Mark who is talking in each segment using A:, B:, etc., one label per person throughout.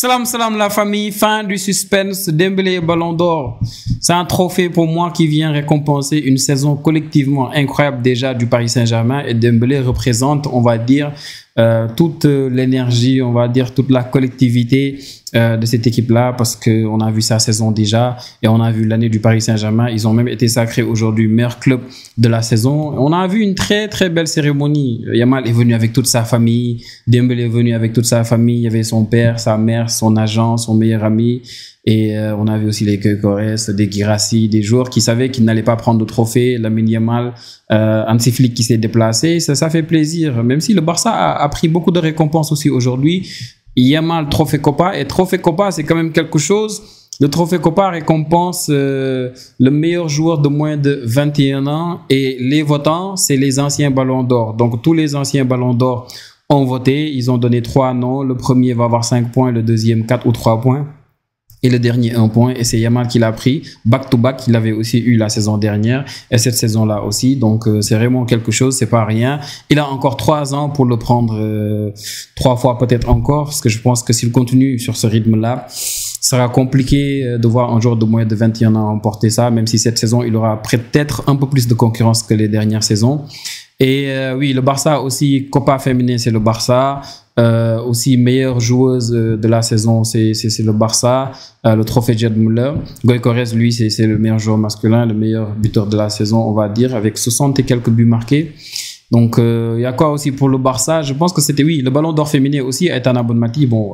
A: Salam salam la famille, fin du suspense, Dembélé Ballon d'Or. C'est un trophée pour moi qui vient récompenser une saison collectivement incroyable déjà du Paris Saint-Germain, et Dembélé représente, on va dire, toute l'énergie, on va dire toute la collectivité de cette équipe-là, parce qu'on a vu sa saison déjà et on a vu l'année du Paris Saint-Germain. Ils ont même été sacrés aujourd'hui meilleur club de la saison. On a vu une très très belle cérémonie. Yamal est venu avec toute sa famille, Dembélé est venu avec toute sa famille. Il y avait son père, sa mère, son agent, son meilleur ami. Et on a vu aussi les Gyökeres, des Guirassy, des joueurs qui savaient qu'ils n'allaient pas prendre de trophée. Lamine Yamal, Hansi Flick qui s'est déplacé. Ça fait plaisir. Même si le Barça a pris beaucoup de récompenses aussi aujourd'hui. Yamal, trophée Copa. Et trophée Copa, c'est quand même quelque chose. Le trophée Copa récompense le meilleur joueur de moins de 21 ans. Et les votants, c'est les anciens ballons d'or. Donc tous les anciens ballons d'or ont voté. Ils ont donné 3 noms. Le premier va avoir 5 points, le deuxième 4 ou 3 points. Et le dernier 1 point, et c'est Yamal qui l'a pris back to back. Il avait aussi eu la saison dernière et cette saison là aussi, donc c'est vraiment quelque chose, c'est pas rien. Il a encore 3 ans pour le prendre 3 fois peut-être encore, parce que je pense que s'il continue sur ce rythme là, ce sera compliqué de voir un joueur de moins de 21 ans emporter ça, même si cette saison il aura peut-être un peu plus de concurrence que les dernières saisons. Et oui, le Barça aussi, Copa féminin, c'est le Barça. Aussi meilleure joueuse de la saison, c'est le Barça. Le trophée Gerd Müller. Gyökeres, lui, c'est le meilleur joueur masculin, le meilleur buteur de la saison, on va dire, avec 60 et quelques buts marqués. Donc, il y a quoi aussi pour le Barça? Je pense que c'était, oui, le Ballon d'Or féminin aussi est un Bonmati. Bon,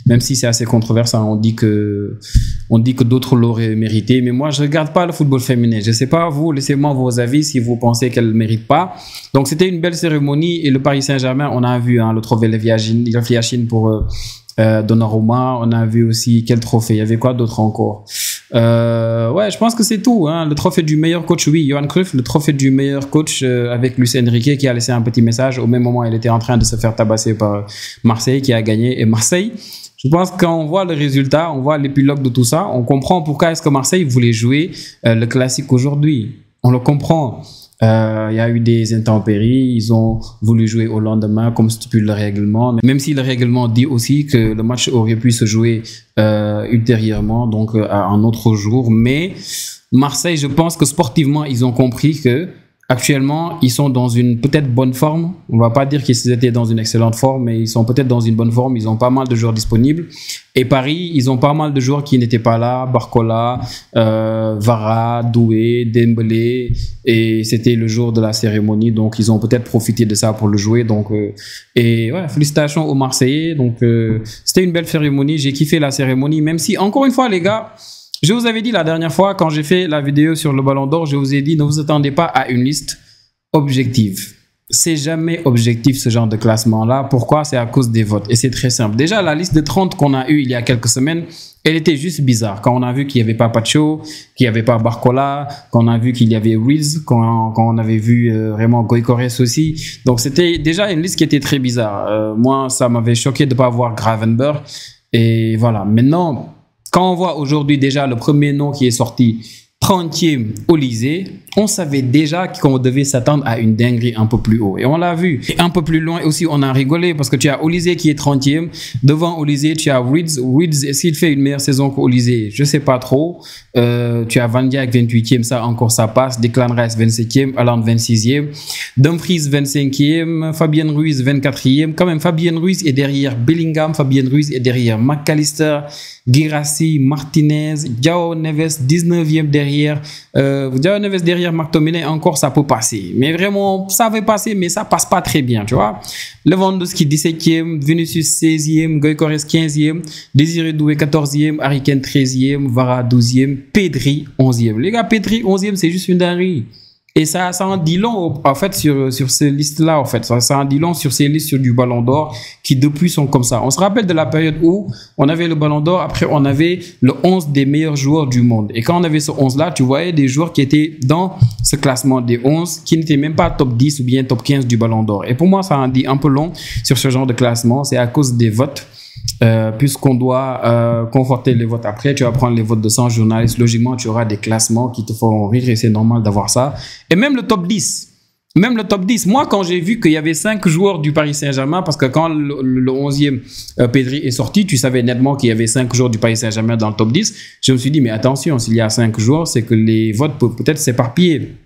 A: même si c'est assez controversé, on dit que d'autres l'auraient mérité. Mais moi, je regarde pas le football féminin. Je sais pas, vous, laissez-moi vos avis si vous pensez qu'elle ne mérite pas. Donc, c'était une belle cérémonie. Et le Paris Saint-Germain, on a vu le trophée Leviachine pour Donnarumma. On a vu aussi quel trophée? Il y avait quoi d'autre encore? Ouais, je pense que c'est tout, hein. Le trophée du meilleur coach, oui, Johan Cruyff, le trophée du meilleur coach avec Luis Enrique qui a laissé un petit message. Au même moment, il était en train de se faire tabasser par Marseille qui a gagné. Et Marseille, je pense que quand on voit le résultat, on voit l'épilogue de tout ça, on comprend pourquoi est-ce que Marseille voulait jouer le classique aujourd'hui. On le comprend. Il y a eu des intempéries, ils ont voulu jouer au lendemain comme stipule le règlement, même si le règlement dit aussi que le match aurait pu se jouer ultérieurement, donc à un autre jour. Mais Marseille, je pense que sportivement, ils ont compris que actuellement, ils sont dans une peut-être bonne forme. On va pas dire qu'ils étaient dans une excellente forme, mais ils sont peut-être dans une bonne forme. Ils ont pas mal de joueurs disponibles. Et Paris, ils ont pas mal de joueurs qui n'étaient pas là. Barcola, Vara, Doué, Dembélé. Et c'était le jour de la cérémonie. Donc, ils ont peut-être profité de ça pour le jouer. Donc, et ouais, félicitations aux Marseillais. Donc, c'était une belle cérémonie. J'ai kiffé la cérémonie. Même si, encore une fois, les gars, je vous avais dit la dernière fois, quand j'ai fait la vidéo sur le Ballon d'Or, je vous ai dit, ne vous attendez pas à une liste objective. C'est jamais objectif ce genre de classement-là. Pourquoi? C'est à cause des votes. Et c'est très simple. Déjà, la liste de 30 qu'on a eue il y a quelques semaines, elle était juste bizarre. Quand on a vu qu'il n'y avait pas Pacho, qu'il n'y avait pas Barcola, quand on a vu qu'il y avait Ruiz, quand on avait vu vraiment Gyökeres aussi. Donc, c'était déjà une liste qui était très bizarre. Moi, ça m'avait choqué de ne pas voir Gravenberch. Et voilà. Maintenant, quand on voit aujourd'hui déjà le premier nom qui est sorti, 30e Olysée, on savait déjà qu'on devait s'attendre à une dinguerie un peu plus haut. Et on l'a vu. Et un peu plus loin aussi, on a rigolé parce que tu as Olysée qui est 30e. Devant Olysée, tu as Ruiz. Ruiz, est-ce qu'il fait une meilleure saison qu'Olysée? Je sais pas trop. Tu as Van Dijk 28e, ça encore ça passe. Declan Rice 27e, Haaland 26e. Dumfries 25e, Fabien Ruiz 24e. Quand même, Fabien Ruiz est derrière Bellingham, Fabien Ruiz est derrière McAllister, Guirassy, Martinez, João Neves 19e derrière. João Neves derrière McTominay, encore ça peut passer. Mais vraiment, ça va passer, mais ça passe pas très bien, tu vois. Lewandowski 17e, Vinicius 16e, Gyökeres 15e, Désiré Doué 14e, Harry Kane 13e, Vara 12e, Pedri 11e. Les gars, Pedri 11e, c'est juste une dinguerie. Et ça en dit long, en fait, sur ces listes-là, en fait. Ça en dit long sur ces listes du Ballon d'Or qui, depuis, sont comme ça. On se rappelle de la période où on avait le Ballon d'Or, après, on avait le 11 des meilleurs joueurs du monde. Et quand on avait ce 11-là, tu voyais des joueurs qui étaient dans ce classement des 11, qui n'étaient même pas top 10 ou bien top 15 du Ballon d'Or. Et pour moi, ça en dit un peu long sur ce genre de classement. C'est à cause des votes. Puisqu'on doit conforter les votes après, tu vas prendre les votes de 100 journalistes. Logiquement, tu auras des classements qui te feront rire et c'est normal d'avoir ça. Et même le top 10. Même le top 10. Moi, quand j'ai vu qu'il y avait 5 joueurs du Paris Saint-Germain, parce que quand le 11e Pedri est sorti, tu savais nettement qu'il y avait 5 joueurs du Paris Saint-Germain dans le top 10. Je me suis dit, mais attention, s'il y a 5 joueurs, c'est que les votes peuvent peut-être s'éparpiller.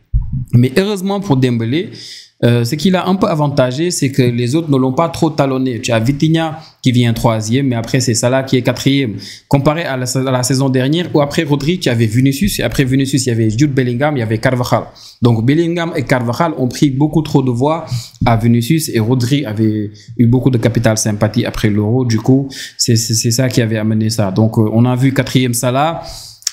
A: Mais heureusement pour Dembélé, ce qu'il a un peu avantagé, c'est que les autres ne l'ont pas trop talonné. Tu as Vitinha qui vient 3e, mais après c'est Salah qui est 4e. Comparé à la saison dernière, où après Rodri, tu avais Vinicius, et après Vinicius, il y avait Jude Bellingham, il y avait Carvajal. Donc Bellingham et Carvajal ont pris beaucoup trop de voix à Vinicius, et Rodri avait eu beaucoup de capital sympathie après l'Euro. Du coup, c'est ça qui avait amené ça. Donc on a vu 4e Salah.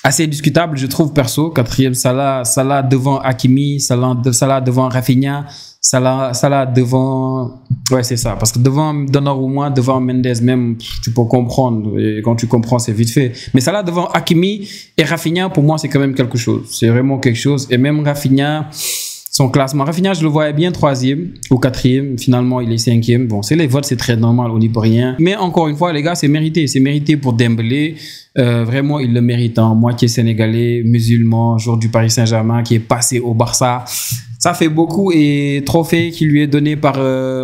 A: Assez discutable, je trouve, perso. 4e Salah devant Hakimi, Salah devant Rafinha, Salah devant... Ouais, c'est ça. Parce que devant Donnarumma, devant Mendes, même, tu peux comprendre. Et quand tu comprends, c'est vite fait. Mais Salah devant Hakimi et Rafinha, pour moi, c'est quand même quelque chose. C'est vraiment quelque chose. Et même Rafinha, son classement. Rafinha, je le voyais bien 3e ou 4e. Finalement, il est 5e. Bon, c'est les votes, c'est très normal, on n'y peut rien. Mais encore une fois, les gars, c'est mérité. C'est mérité pour Dembélé. Vraiment, il le mérite. Hein. Moi qui est sénégalais, musulman, joueur du Paris Saint-Germain, qui est passé au Barça. Ça fait beaucoup. Et trophée qui lui est donné par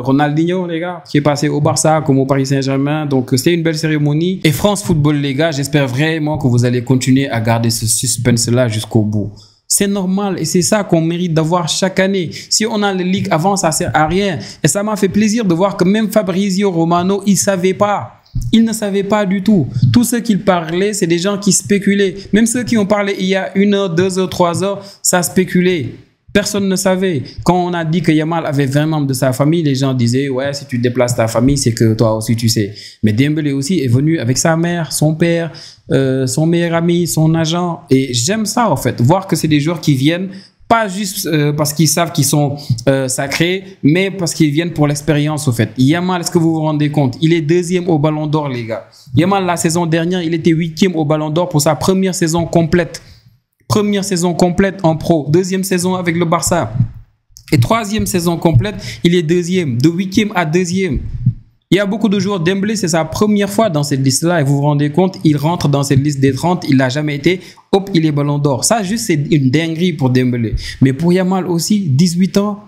A: Ronaldinho, les gars, qui est passé au Barça comme au Paris Saint-Germain. Donc, c'était une belle cérémonie. Et France Football, les gars, j'espère vraiment que vous allez continuer à garder ce suspense-là jusqu'au bout. C'est normal et c'est ça qu'on mérite d'avoir chaque année. Si on a les ligues avant, ça sert à rien. Et ça m'a fait plaisir de voir que même Fabrizio Romano, il savait pas. Il ne savait pas du tout. Tous ceux qui parlaient, c'est des gens qui spéculaient. Même ceux qui ont parlé il y a 1 heure, 2 heures, 3 heures, ça spéculait. Personne ne savait. Quand on a dit que Yamal avait 20 membres de sa famille, les gens disaient, ouais, si tu déplaces ta famille, c'est que toi aussi tu sais. Mais Dembélé aussi est venu avec sa mère, son père, son meilleur ami, son agent. Et j'aime ça, en fait. Voir que c'est des joueurs qui viennent pas juste parce qu'ils savent qu'ils sont sacrés, mais parce qu'ils viennent pour l'expérience, au fait. Yamal, est-ce que vous vous rendez compte? Il est 2e au Ballon d'Or, les gars. Yamal, la saison dernière, il était 8e au Ballon d'Or pour sa première saison complète. Première saison complète en pro. 2e saison avec le Barça. Et 3e saison complète, il est 2e. De 8e à 2e. Il y a beaucoup de joueurs. Dembélé, c'est sa première fois dans cette liste-là. Et vous vous rendez compte, il rentre dans cette liste des 30. Il n'a jamais été. Hop, il est Ballon d'Or. Ça, juste, c'est une dinguerie pour Dembélé. Mais pour Yamal aussi, 18 ans.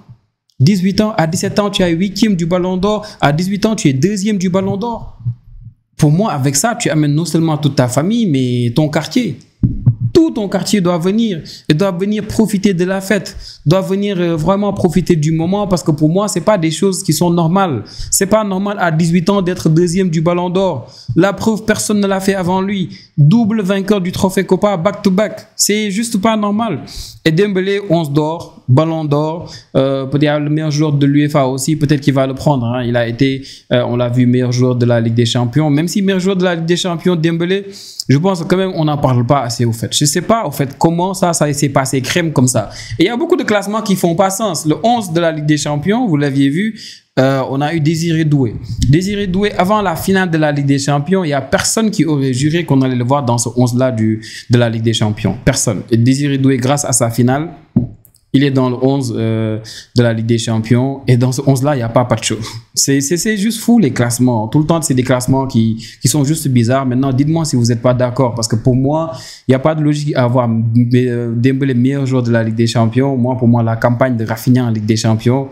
A: 18 ans, à 17 ans, tu es 8e du Ballon d'Or. À 18 ans, tu es 2e du Ballon d'Or. Pour moi, avec ça, tu amènes non seulement toute ta famille, mais ton quartier. Tout ton quartier doit venir et doit venir profiter de la fête, doit venir vraiment profiter du moment, parce que pour moi, c'est pas des choses qui sont normales. C'est pas normal à 18 ans d'être 2e du Ballon d'Or. La preuve, personne ne l'a fait avant lui. Double vainqueur du trophée Copa back-to-back. C'est juste pas normal. Et Dembélé, 11 d'or, Ballon d'Or, peut-être le meilleur joueur de l'UEFA aussi, peut-être qu'il va le prendre. Hein. Il a été, on l'a vu, meilleur joueur de la Ligue des Champions. Même si meilleur joueur de la Ligue des Champions, Dembélé, je pense que quand même, on n'en parle pas assez au fait. Je sais pas au fait comment ça s'est passé crème comme ça. Et il y a beaucoup de classements qui font pas sens. Le 11 de la Ligue des Champions, vous l'aviez vu, on a eu Désiré Doué. Désiré Doué, avant la finale de la Ligue des Champions, il n'y a personne qui aurait juré qu'on allait le voir dans ce 11-là de la Ligue des Champions. Personne. Et Désiré Doué, grâce à sa finale, il est dans le 11 de la Ligue des Champions. Et dans ce 11-là, il n'y a pas de chose. C'est juste fou, les classements. Tout le temps, c'est des classements qui sont juste bizarres. Maintenant, dites-moi si vous n'êtes pas d'accord. Parce que pour moi, il n'y a pas de logique à avoir Dembélé meilleur joueur de la Ligue des Champions. Moi, pour moi, la campagne de Rafinha en Ligue des Champions,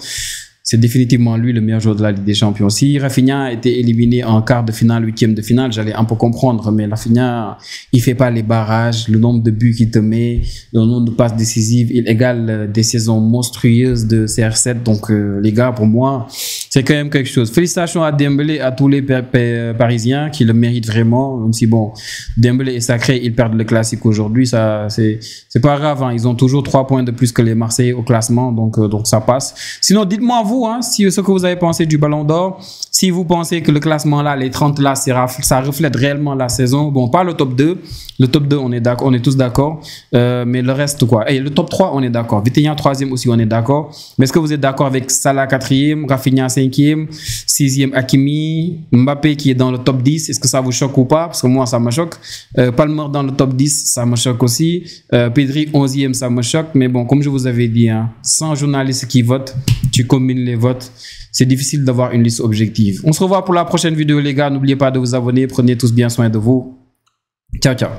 A: c'est définitivement lui le meilleur joueur de la Ligue des Champions. Si Rafinha a été éliminé en quart de finale, 8e de finale, j'allais un peu comprendre. Mais Rafinha, il fait pas les barrages, le nombre de buts qu'il te met, le nombre de passes décisives, il égale des saisons monstrueuses de CR7. Donc les gars, pour moi, c'est quand même quelque chose. Félicitations à Dembélé, à tous les Parisiens qui le méritent vraiment. Même si bon, Dembélé est sacré, ils perdent le classique aujourd'hui, ça c'est pas grave. Hein. Ils ont toujours 3 points de plus que les Marseillais au classement, donc ça passe. Sinon, dites-moi vous. Si ce que vous avez pensé du Ballon d'Or, si vous pensez que le classement là, les 30 là, ça reflète réellement la saison. Bon, pas le top 2. Le top 2, on est d'accord, on est tous d'accord. Mais le reste, quoi. Et le top 3, on est d'accord. Vitinha 3e aussi, on est d'accord. Mais est-ce que vous êtes d'accord avec Salah 4e, Rafinha 5e, 6e Hakimi, Mbappé qui est dans le top 10? Est-ce que ça vous choque ou pas? Parce que moi, ça me choque. Palmer dans le top 10, ça me choque aussi. Pedri 11e, ça me choque. Mais bon, comme je vous avais dit, hein, 100 journalistes qui votent, tu combines les votes, c'est difficile d'avoir une liste objective. On se revoit pour la prochaine vidéo, les gars. N'oubliez pas de vous abonner. Prenez tous bien soin de vous. Ciao, ciao.